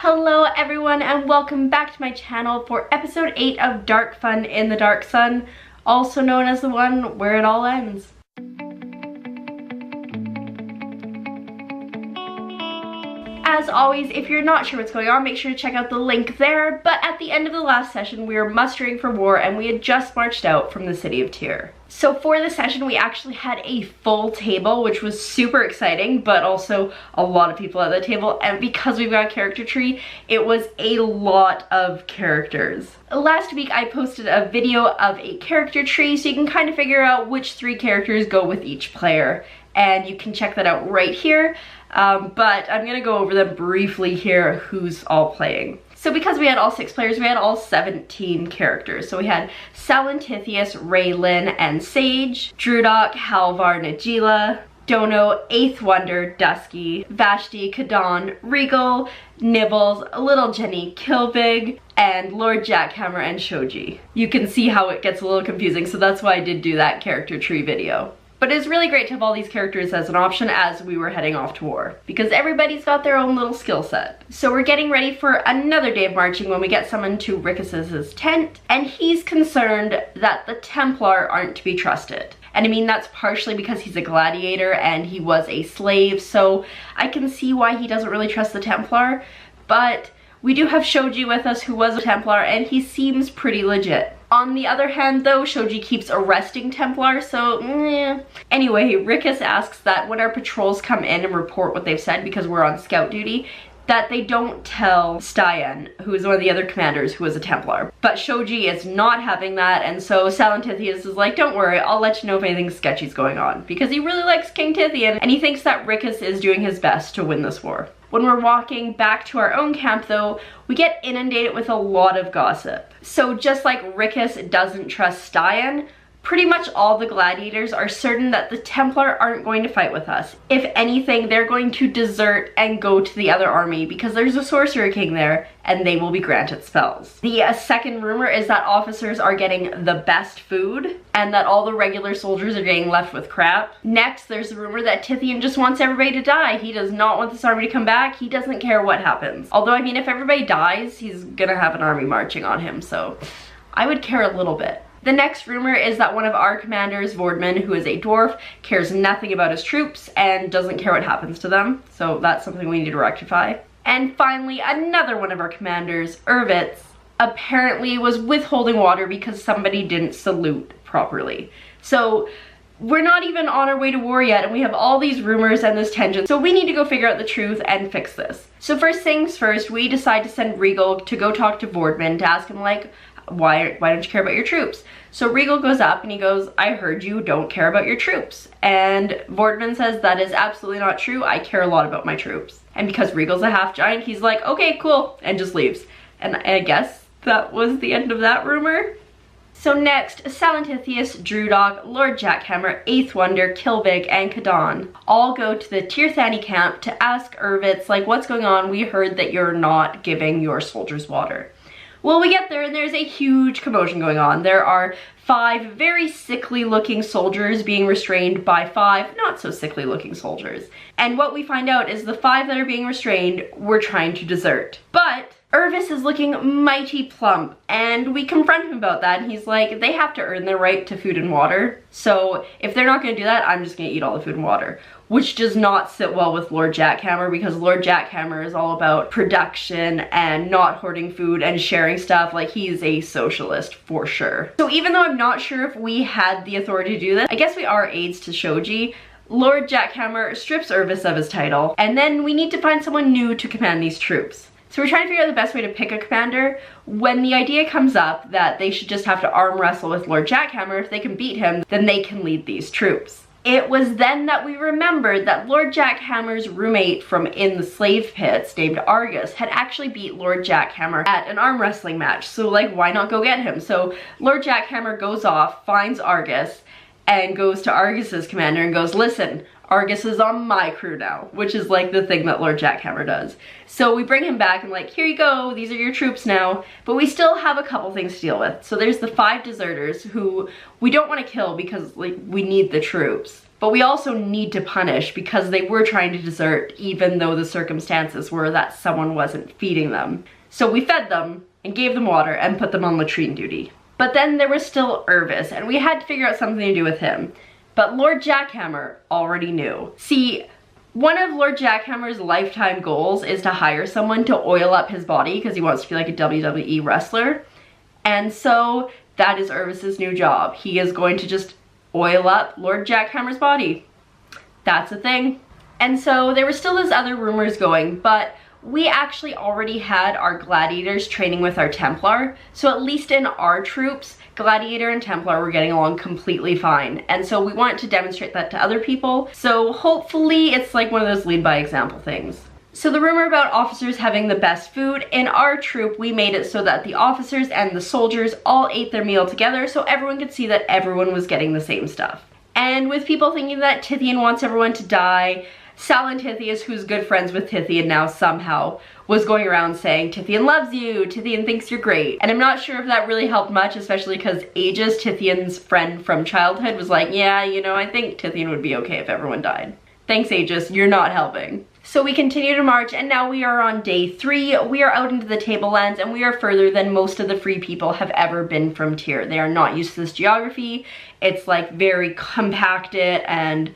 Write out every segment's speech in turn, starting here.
Hello everyone and welcome back to my channel for episode 8 of Dark Fun in the Dark Sun, also known as the one where it all ends. As always, if you're not sure what's going on, make sure to check out the link there, but at the end of the last session we were mustering for war and we had just marched out from the city of Tyr. So for the session we actually had a full table, which was super exciting, but also a lot of people at the table, and because we've got a character tree, it was a lot of characters. Last week I posted a video of a character tree so you can kind of figure out which 3 characters go with each player, and you can check that out right here. But I'm gonna go over them briefly here, who's all playing. So because we had all 6 players, we had all 17 characters. So we had Salantithius, Raylin, and Sage, Drudok, Halvar, Najila, Dono, Eighth Wonder, Dusky, Vashti, Kadan, Regal, Nibbles, Little Jenny, Kilvig, and Lord Jackhammer and Shoji. You can see how it gets a little confusing, so that's why I did do that character tree video. But it's really great to have all these characters as an option as we were heading off to war, because everybody's got their own little skill set. So we're getting ready for another day of marching when we get summoned to Rickus's tent, and he's concerned that the Templar aren't to be trusted. And I mean, that's partially because he's a gladiator and he was a slave, so I can see why he doesn't really trust the Templar, but we do have Shoji with us who was a Templar and he seems pretty legit. On the other hand though, Shoji keeps arresting Templars, so Anyway, Rickus asks that when our patrols come in and report what they've said, because we're on scout duty, that they don't tell Styan, who is one of the other commanders who was a Templar. But Shoji is not having that, and so Salantithius is like, don't worry, I'll let you know if anything sketchy's going on, because he really likes King Tithian and he thinks that Rickus is doing his best to win this war. When we're walking back to our own camp though, we get inundated with a lot of gossip. So just like Rickus doesn't trust Styan, pretty much all the gladiators are certain that the Templar aren't going to fight with us. If anything, they're going to desert and go to the other army because there's a sorcerer king there and they will be granted spells. The second rumor is that officers are getting the best food and that all the regular soldiers are getting left with crap. Next, there's the rumor that Tithian just wants everybody to die. He does not want this army to come back. He doesn't care what happens. Although, I mean, if everybody dies, he's gonna have an army marching on him, so I would care a little bit. The next rumor is that one of our commanders, Vordman, who is a dwarf, cares nothing about his troops and doesn't care what happens to them. So that's something we need to rectify. And finally, another one of our commanders, Urvitz, apparently was withholding water because somebody didn't salute properly. So we're not even on our way to war yet and we have all these rumors and this tension. So we need to go figure out the truth and fix this. So first things first, we decide to send Regal to go talk to Vordman to ask him like, why don't you care about your troops? So Regal goes up and he goes, I heard you don't care about your troops. And Vordman says that is absolutely not true. I care a lot about my troops. And because Regal's a half giant, he's like, okay, cool, and just leaves. And I guess that was the end of that rumor. So next, Salantithius, Drudok, Lord Jackhammer, Eighth Wonder, Kilvig, and Kadan all go to the Tirthani camp to ask Urvitz, like, what's going on? We heard that you're not giving your soldiers water. Well, we get there and there's a huge commotion going on. There are 5 very sickly looking soldiers being restrained by 5 not so sickly looking soldiers. And what we find out is the 5 that are being restrained were trying to desert. But Urvitz is looking mighty plump and we confront him about that and he's like, they have to earn their right to food and water. So if they're not gonna do that, I'm just gonna eat all the food and water. Which does not sit well with Lord Jackhammer because Lord Jackhammer is all about production and not hoarding food and sharing stuff. Like, he's a socialist for sure. So even though I'm not sure if we had the authority to do this, I guess we are aides to Shoji. Lord Jackhammer strips Urvitz of his title and then we need to find someone new to command these troops. So we're trying to figure out the best way to pick a commander when the idea comes up that they should just have to arm wrestle with Lord Jackhammer. If they can beat him, then they can lead these troops. It was then that we remembered that Lord Jackhammer's roommate from in the slave pits, named Argus, had actually beat Lord Jackhammer at an arm wrestling match. So like, why not go get him? So Lord Jackhammer goes off, finds Argus, and goes to Argus's commander and goes, listen, Argus is on my crew now, which is like the thing that Lord Jackhammer does. So we bring him back and like, here you go, these are your troops now, but we still have a couple things to deal with. So there's the 5 deserters who we don't want to kill because like we need the troops. but we also need to punish because they were trying to desert even though the circumstances were that someone wasn't feeding them. So we fed them and gave them water and put them on latrine duty. But then there was still Irvis, and we had to figure out something to do with him. But Lord Jackhammer already knew. See, one of Lord Jackhammer's lifetime goals is to hire someone to oil up his body because he wants to be like a WWE wrestler. And so that is Irvis's new job. He is going to just oil up Lord Jackhammer's body. That's a thing. And so there were still those other rumors going, but we actually already had our gladiators training with our Templar. So at least in our troops, Gladiator and Templar were getting along completely fine. And so we wanted to demonstrate that to other people. So hopefully it's like one of those lead by example things. So the rumor about officers having the best food, in our troop we made it so that the officers and the soldiers all ate their meal together so everyone could see that everyone was getting the same stuff. And with people thinking that Tithian wants everyone to die, Salentithius, who's good friends with Tithian now somehow, was going around saying, Tithian loves you, Tithian thinks you're great. And I'm not sure if that really helped much, especially because Aegis, Tithian's friend from childhood, was like, yeah, you know, I think Tithian would be okay if everyone died. Thanks, Aegis, you're not helping. So we continue to march, and now we are on day 3. We are out into the tablelands, and we are further than most of the free people have ever been from Tyr. They are not used to this geography. It's like very compacted and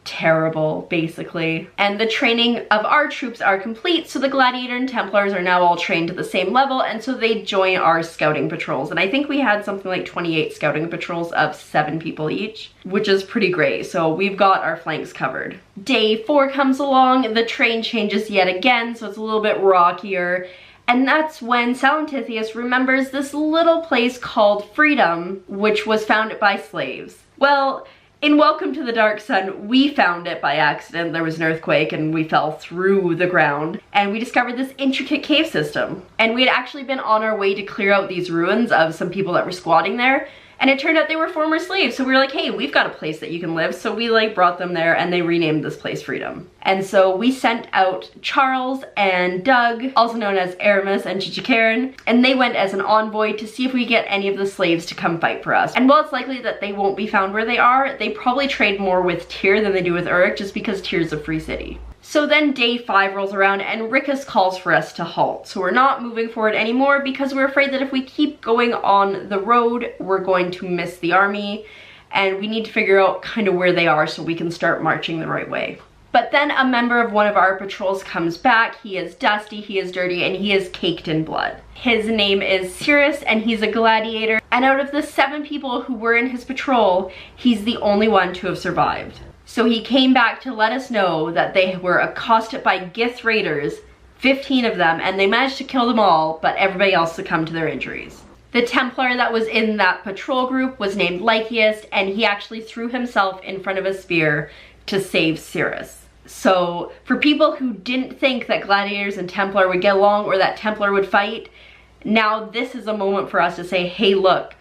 terrible, basically. And the training of our troops are complete, so the Gladiator and Templars are now all trained to the same level, and so they join our scouting patrols. And I think we had something like 28 scouting patrols of 7 people each, which is pretty great. So we've got our flanks covered. Day 4 comes along, the terrain changes yet again, so it's a little bit rockier. And that's when Salentithius remembers this little place called Freedom, which was founded by slaves. Well, in Welcome to the Dark Sun, we found it by accident. There was an earthquake and we fell through the ground and we discovered this intricate cave system. And we had actually been on our way to clear out these ruins of some people that were squatting there. And it turned out they were former slaves. So we were like, hey, we've got a place that you can live. So we like brought them there and they renamed this place Freedom. And so we sent out Charles and Doug, also known as Aramis and Chichikaran, and they went as an envoy to see if we get any of the slaves to come fight for us. And while it's likely that they won't be found where they are, they probably trade more with Tyr than they do with Urik just because Tyr's a free city. So then day 5 rolls around and Rickus calls for us to halt. So we're not moving forward anymore because we're afraid that if we keep going on the road, we're going to miss the army and we need to figure out kind of where they are so we can start marching the right way. But then a member of one of our patrols comes back. He is dusty, he is dirty, and he is caked in blood. His name is Cyrus and he's a gladiator. And out of the 7 people who were in his patrol, he's the only one to have survived. So he came back to let us know that they were accosted by Gith raiders, 15 of them, and they managed to kill them all, but everybody else succumbed to their injuries. The Templar that was in that patrol group was named Lycius, and he actually threw himself in front of a spear to save Cyrus. So for people who didn't think that gladiators and Templar would get along or that Templar would fight, now this is a moment for us to say, hey, look,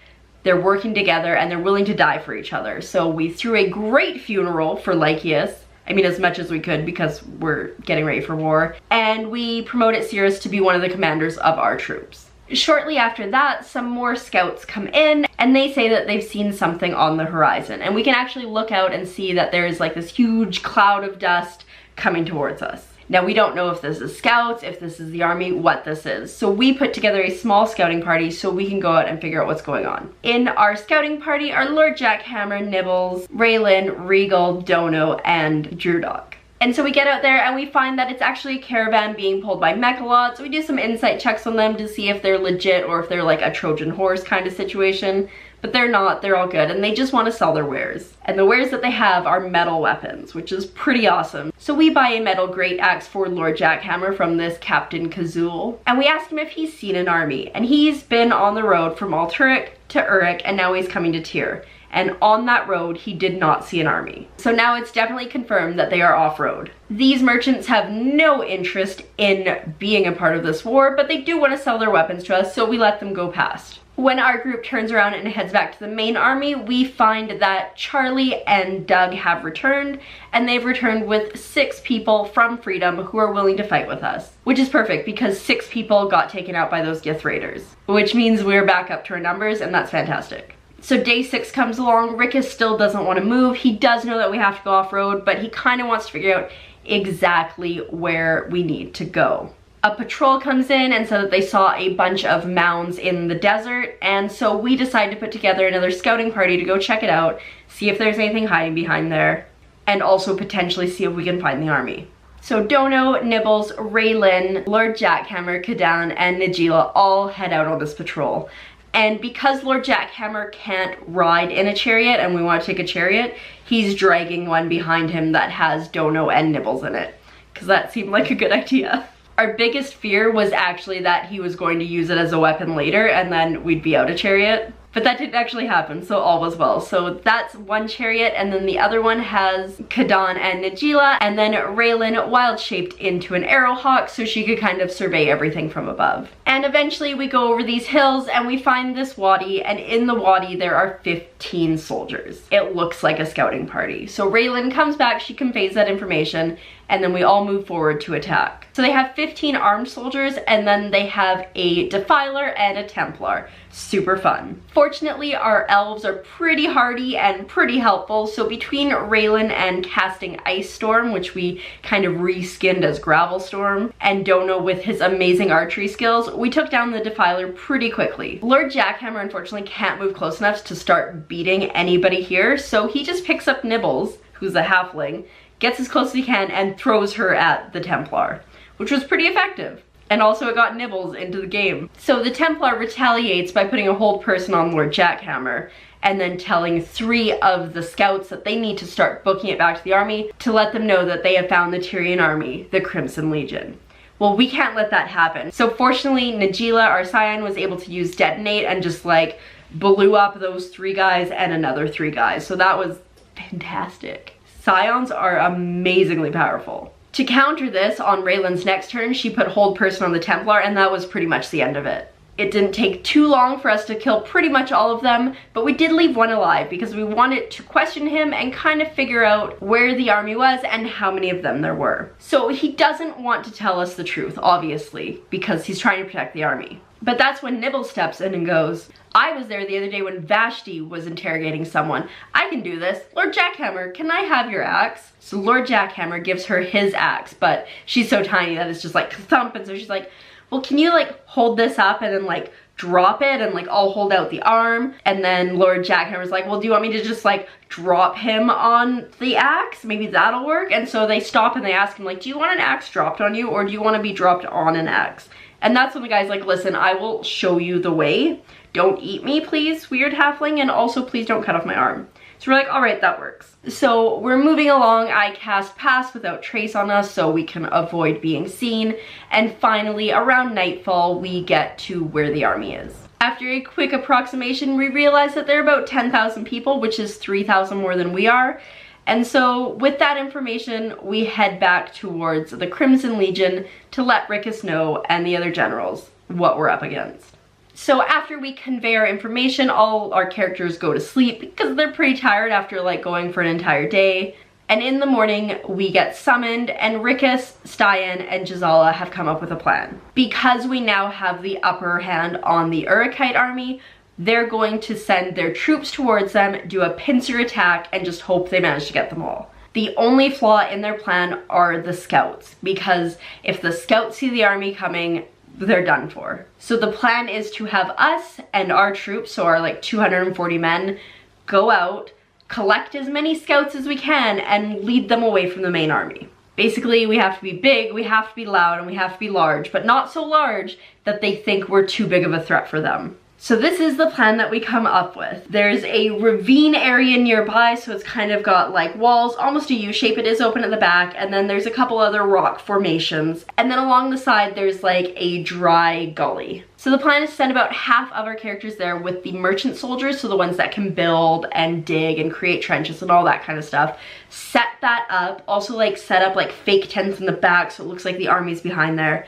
they're working together and they're willing to die for each other. So we threw a great funeral for Lycius. I mean, as much as we could because we're getting ready for war. And we promoted Cyrus to be one of the commanders of our troops. Shortly after that, some more scouts come in and they say that they've seen something on the horizon. And we can actually look out and see that there is like this huge cloud of dust coming towards us. Now we don't know if this is scouts, if this is the army, what this is. So we put together a small scouting party so we can go out and figure out what's going on. In our scouting party are Lord Jackhammer, Nibbles, Raylan, Regal, Dono, and Drudok. And so we get out there and we find that it's actually a caravan being pulled by mechalots. So we do some insight checks on them to see if they're legit or if they're like a Trojan horse kind of situation. But they're not, they're all good, and they just want to sell their wares. And the wares that they have are metal weapons, which is pretty awesome. So we buy a metal great axe for Lord Jackhammer from this Captain Kazul, and we ask him if he's seen an army. And he's been on the road from Alturic to Urik, and now he's coming to Tyr. And on that road, he did not see an army. So now it's definitely confirmed that they are off-road. These merchants have no interest in being a part of this war, but they do want to sell their weapons to us, so we let them go past. When our group turns around and heads back to the main army, we find that Charlie and Doug have returned, and they've returned with 6 people from Freedom who are willing to fight with us. Which is perfect because 6 people got taken out by those Gith raiders, which means we're back up to our numbers, and that's fantastic. So day 6 comes along. Rickus still doesn't want to move. He does know that we have to go off-road, but he kind of wants to figure out exactly where we need to go. A patrol comes in and said that they saw a bunch of mounds in the desert, and so we decided to put together another scouting party to go check it out, see if there's anything hiding behind there, and also potentially see if we can find the army. So Dono, Nibbles, Raylan, Lord Jackhammer, Kadan, and Najila all head out on this patrol. And because Lord Jackhammer can't ride in a chariot and we want to take a chariot, he's dragging one behind him that has Dono and Nibbles in it, because that seemed like a good idea. Our biggest fear was actually that he was going to use it as a weapon later and then we'd be out of chariot. But that didn't actually happen, so all was well. So that's one chariot, and then the other one has Kadan and Najila, and then Raylan wild-shaped into an arrowhawk so she could kind of survey everything from above. And eventually we go over these hills and we find this wadi, and in the wadi there are 15 soldiers. It looks like a scouting party. So Raylan comes back, she conveys that information, and then we all move forward to attack. So they have 15 armed soldiers, and then they have a Defiler and a Templar. Super fun. Fortunately, our elves are pretty hardy and pretty helpful, so between Raylan and casting Ice Storm, which we kind of reskinned as Gravel Storm, and Dono with his amazing archery skills, we took down the Defiler pretty quickly. Lord Jackhammer unfortunately can't move close enough to start beating anybody here, so he just picks up Nibbles, who's a halfling, gets as close as he can, and throws her at the Templar, which was pretty effective. And also it got Nibbles into the game. So the Templar retaliates by putting a hold person on Lord Jackhammer and then telling 3 of the scouts that they need to start booking it back to the army to let them know that they have found the Tyrian army, the Crimson Legion. Well, we can't let that happen. So fortunately, Najila, our Scion, was able to use Detonate and just like blew up those 3 guys and another 3 guys. So that was fantastic. Scions are amazingly powerful. To counter this, on Raylan's next turn, she put hold person on the Templar, and that was pretty much the end of it. It didn't take too long for us to kill pretty much all of them, but we did leave one alive because we wanted to question him and kind of figure out where the army was and how many of them there were. So he doesn't want to tell us the truth, obviously, because he's trying to protect the army. But that's when Nibble steps in and goes, I was there the other day when Vashti was interrogating someone. I can do this. Lord Jackhammer, can I have your axe? So Lord Jackhammer gives her his axe, but she's so tiny that it's just like thump, and so she's like, well, can you like hold this up and then like drop it and like I'll hold out the arm? And then Lord Jackhammer's like, well, do you want me to just like drop him on the axe? Maybe that'll work. And so they stop and they ask him like, do you want an axe dropped on you or do you want to be dropped on an axe? And that's when the guy's like, listen, I will show you the way. Don't eat me, please, weird halfling, and also please don't cut off my arm. So we're like, all right, that works. So we're moving along. I cast Pass Without Trace on us so we can avoid being seen. And finally, around nightfall, we get to where the army is. After a quick approximation, we realize that there are about 10,000 people, which is 3,000 more than we are. And so with that information, we head back towards the Crimson Legion to let Rickus know and the other generals what we're up against. So after we convey our information, all our characters go to sleep because they're pretty tired after like going for an entire day. And in the morning, we get summoned, and Rickus, Styan, and Jazala have come up with a plan. Because we now have the upper hand on the Urikite army, they're going to send their troops towards them, do a pincer attack, and just hope they manage to get them all. The only flaw in their plan are the scouts, because if the scouts see the army coming, they're done for. So the plan is to have us and our troops, so our like 240 men, go out, collect as many scouts as we can, and lead them away from the main army. Basically, we have to be big, we have to be loud, and we have to be large, but not so large that they think we're too big of a threat for them. So this is the plan that we come up with. There's a ravine area nearby, so it's kind of got like walls, almost a U shape. It is open at the back, and then there's a couple other rock formations. And then along the side, there's like a dry gully. So the plan is to send about half of our characters there with the merchant soldiers, so the ones that can build and dig and create trenches and all that kind of stuff. Set that up, also like set up like fake tents in the back so it looks like the army's behind there.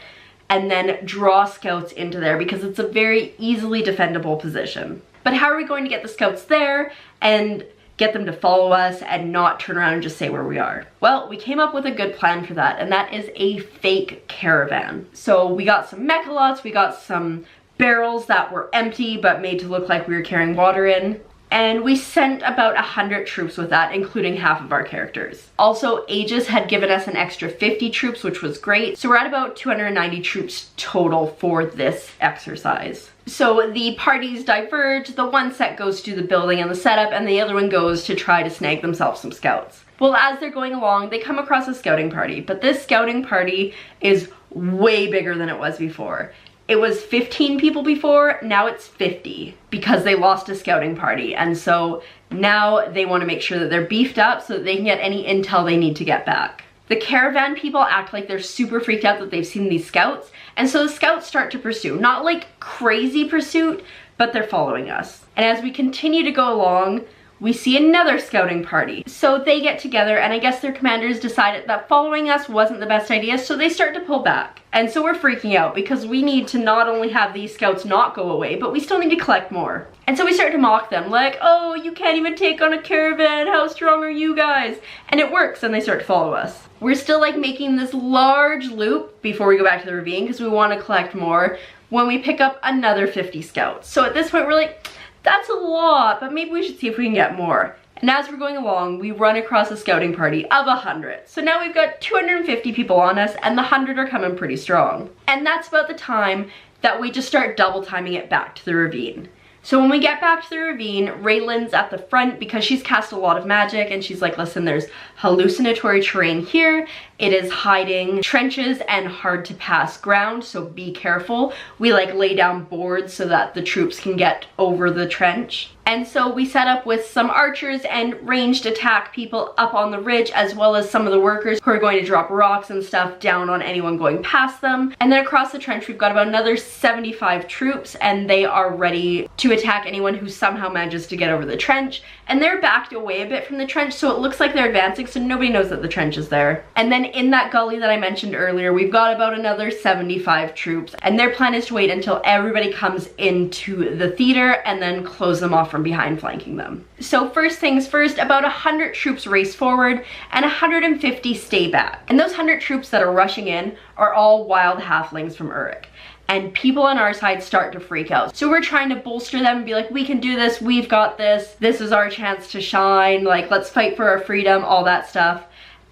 And then draw scouts into there because it's a very easily defendable position. But how are we going to get the scouts there and get them to follow us and not turn around and just say where we are? Well, we came up with a good plan for that, and that is a fake caravan. So we got some mechalots, we got some barrels that were empty but made to look like we were carrying water in. And we sent about 100 troops with that, including half of our characters. Also, Aegis had given us an extra 50 troops, which was great. So we're at about 290 troops total for this exercise. So the parties diverge. The one set goes to the building and the setup, and the other one goes to try to snag themselves some scouts. Well, as they're going along, they come across a scouting party, but this scouting party is way bigger than it was before. It was 15 people before, now it's 50 because they lost a scouting party. And so now they want to make sure that they're beefed up so that they can get any intel they need to get back. The caravan people act like they're super freaked out that they've seen these scouts. And so the scouts start to pursue, not like crazy pursuit, but they're following us. And as we continue to go along, we see another scouting party. So they get together, and I guess their commanders decided that following us wasn't the best idea, so they start to pull back. And so we're freaking out because we need to not only have these scouts not go away, but we still need to collect more. And so we start to mock them like, oh, you can't even take on a caravan, how strong are you guys? And it works, and they start to follow us. We're still like making this large loop before we go back to the ravine because we want to collect more when we pick up another 50 scouts. So at this point we're like, that's a lot, but maybe we should see if we can get more. And as we're going along, we run across a scouting party of 100. So now we've got 250 people on us, and the 100 are coming pretty strong. And that's about the time that we just start double timing it back to the ravine. So when we get back to the ravine, Raylan's at the front because she's cast a lot of magic, and she's like, listen, there's hallucinatory terrain here. It is hiding trenches and hard to pass ground, so be careful. We like lay down boards so that the troops can get over the trench. And so we set up with some archers and ranged attack people up on the ridge, as well as some of the workers who are going to drop rocks and stuff down on anyone going past them. And then across the trench, we've got about another 75 troops, and they are ready to attack anyone who somehow manages to get over the trench. And they're backed away a bit from the trench, so it looks like they're advancing, so nobody knows that the trench is there. And then in that gully that I mentioned earlier, we've got about another 75 troops, and their plan is to wait until everybody comes into the theater and then close them off from behind, flanking them. So first things first, about 100 troops race forward and 150 stay back. And those 100 troops that are rushing in are all wild halflings from Urik. And people on our side start to freak out. So we're trying to bolster them and be like, we can do this, we've got this, this is our chance to shine, like let's fight for our freedom, all that stuff.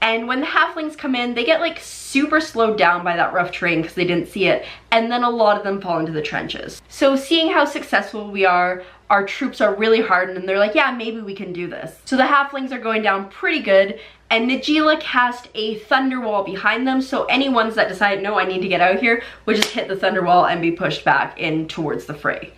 And when the halflings come in, they get like super slowed down by that rough terrain because they didn't see it. And then a lot of them fall into the trenches. So seeing how successful we are, our troops are really hardened and they're like, yeah, maybe we can do this. So the halflings are going down pretty good. And Najila cast a thunder wall behind them, so any ones that decide, no, I need to get out here, would just hit the thunder wall and be pushed back in towards the fray,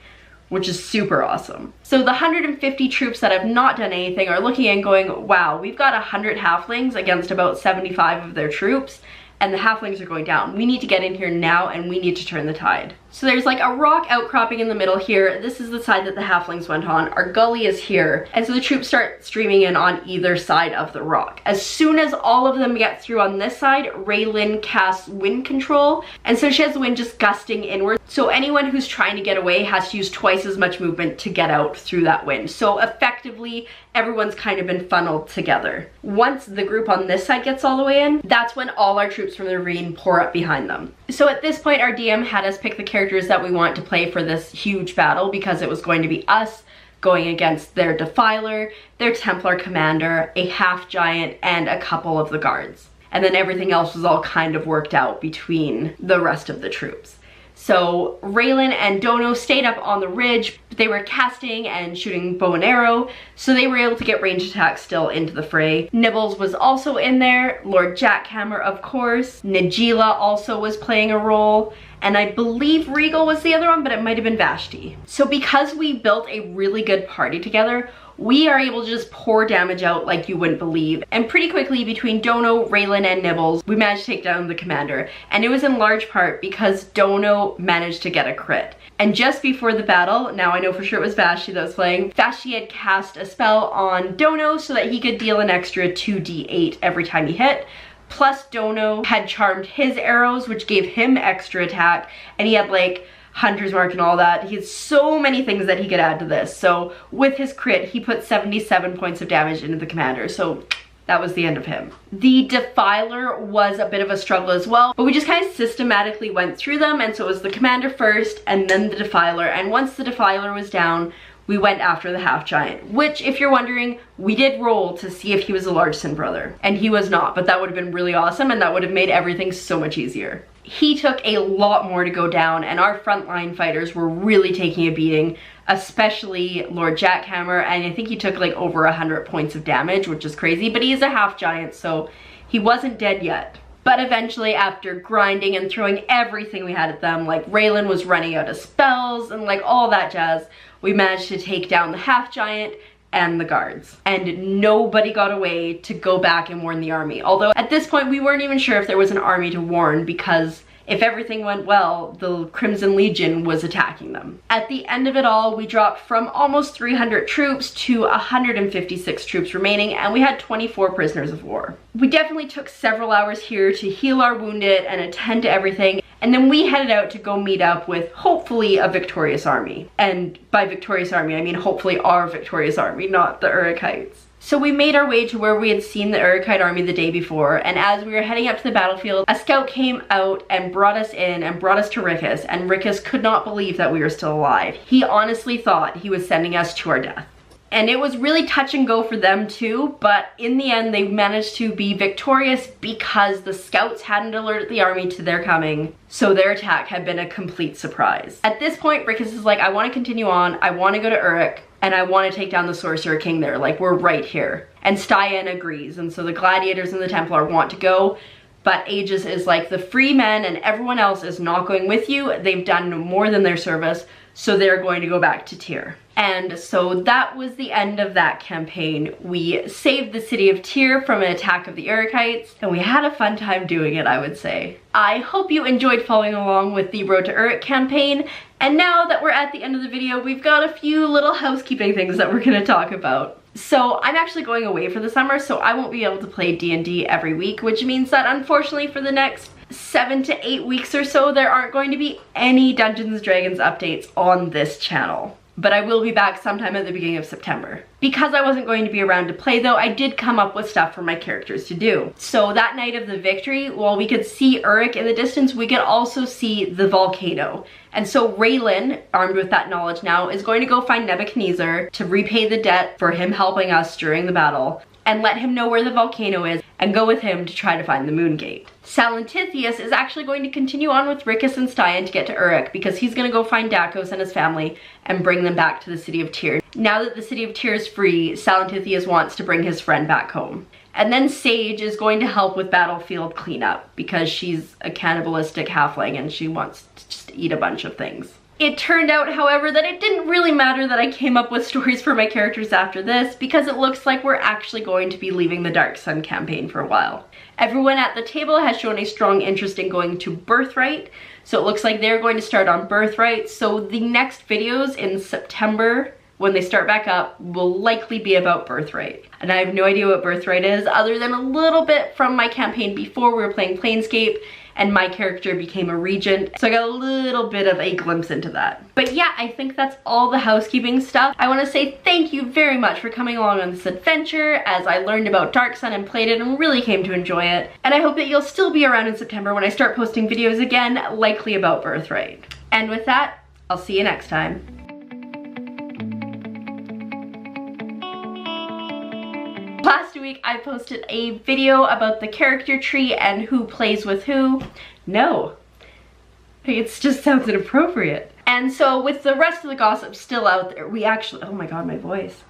which is super awesome. So the 150 troops that have not done anything are looking and going, wow, we've got 100 halflings against about 75 of their troops, and the halflings are going down. We need to get in here now, and we need to turn the tide. So there's like a rock outcropping in the middle here. This is the side that the halflings went on. Our gully is here. And so the troops start streaming in on either side of the rock. As soon as all of them get through on this side, Raylin casts wind control. And so she has the wind just gusting inward. So anyone who's trying to get away has to use twice as much movement to get out through that wind. So effectively, everyone's kind of been funneled together. Once the group on this side gets all the way in, that's when all our troops from the ravine pour up behind them. So at this point, our DM had us pick the characters that we want to play for this huge battle because it was going to be us going against their Defiler, their Templar commander, a half giant, and a couple of the guards. And then everything else was all kind of worked out between the rest of the troops. So Raylan and Dono stayed up on the ridge, but they were casting and shooting bow and arrow, so they were able to get ranged attacks still into the fray. Nibbles was also in there, Lord Jackhammer of course, Najila also was playing a role, and I believe Regal was the other one, but it might have been Vashti. So because we built a really good party together, we are able to just pour damage out like you wouldn't believe. And pretty quickly between Dono, Raylan, and Nibbles, we managed to take down the commander. And it was in large part because Dono managed to get a crit. And just before the battle, now I know for sure it was Vashti that was playing, Vashti had cast a spell on Dono so that he could deal an extra 2d8 every time he hit. Plus Dono had charmed his arrows, which gave him extra attack, and he had like Hunter's Mark and all that. He had so many things that he could add to this. So with his crit, he put 77 points of damage into the commander. So that was the end of him. The Defiler was a bit of a struggle as well, but we just kind of systematically went through them. And so it was the commander first and then the Defiler. And once the Defiler was down, we went after the half giant, which, if you're wondering, we did roll to see if he was a large sin brother, and he was not, but that would have been really awesome, and that would have made everything so much easier. He took a lot more to go down, and our frontline fighters were really taking a beating, especially Lord Jackhammer, and I think he took like over 100 points of damage, which is crazy, but he is a half giant, so he wasn't dead yet. But eventually, after grinding and throwing everything we had at them, like Raylan was running out of spells and like all that jazz, we managed to take down the half giant and the guards. And nobody got away to go back and warn the army. Although at this point, we weren't even sure if there was an army to warn, because if everything went well, the Crimson Legion was attacking them. At the end of it all, we dropped from almost 300 troops to 156 troops remaining, and we had 24 prisoners of war. We definitely took several hours here to heal our wounded and attend to everything, and then we headed out to go meet up with hopefully a victorious army. And by victorious army, I mean hopefully our victorious army, not the Urikites. So we made our way to where we had seen the Urukite army the day before, and as we were heading up to the battlefield, a scout came out and brought us in and brought us to Rickus, and Rickus could not believe that we were still alive. He honestly thought he was sending us to our death. And it was really touch and go for them too, but in the end they managed to be victorious because the scouts hadn't alerted the army to their coming, so their attack had been a complete surprise. At this point, Rickus is like, I want to continue on, I want to go to Urik, and I want to take down the Sorcerer King there, like we're right here. And Styan agrees, and so the Gladiators and the Templar want to go, but Aegis is like, the free men and everyone else is not going with you, they've done more than their service, so they're going to go back to Tyr. And so that was the end of that campaign. We saved the city of Tyr from an attack of the Urukites, and we had a fun time doing it, I would say. I hope you enjoyed following along with the Road to Urik campaign, and now that we're at the end of the video, we've got a few little housekeeping things that we're gonna talk about. So I'm actually going away for the summer, so I won't be able to play D&D every week, which means that unfortunately for the next 7 to 8 weeks or so, there aren't going to be any Dungeons & Dragons updates on this channel. But I will be back sometime at the beginning of September. Because I wasn't going to be around to play though, I did come up with stuff for my characters to do. So that night of the victory, while we could see Urik in the distance, we could also see the volcano. And so Raylan, armed with that knowledge now, is going to go find Nebuchadnezzar to repay the debt for him helping us during the battle, and let him know where the volcano is, and go with him to try to find the moon gate. Salentithius is actually going to continue on with Rickus and Styan to get to Urik, because he's going to go find Dakos and his family and bring them back to the city of Tyr. Now that the city of Tyr is free, Salentithius wants to bring his friend back home. And then Sage is going to help with battlefield cleanup, because she's a cannibalistic halfling and she wants to just eat a bunch of things. It turned out, however, that it didn't really matter that I came up with stories for my characters after this, because it looks like we're actually going to be leaving the Dark Sun campaign for a while. Everyone at the table has shown a strong interest in going to Birthright, so it looks like they're going to start on Birthright. So the next videos in September, when they start back up, will likely be about Birthright. And I have no idea what Birthright is, other than a little bit from my campaign before. We were playing Planescape, and my character became a regent, so I got a little bit of a glimpse into that. But yeah, I think that's all the housekeeping stuff. I want to say thank you very much for coming along on this adventure, as I learned about Dark Sun and played it and really came to enjoy it. And I hope that you'll still be around in September when I start posting videos again, likely about Birthright. And with that, I'll see you next time. Last week I posted a video about the character tree and who plays with who. No, it just sounds inappropriate. And so with the rest of the gossip still out there, we actually, oh my god, my voice.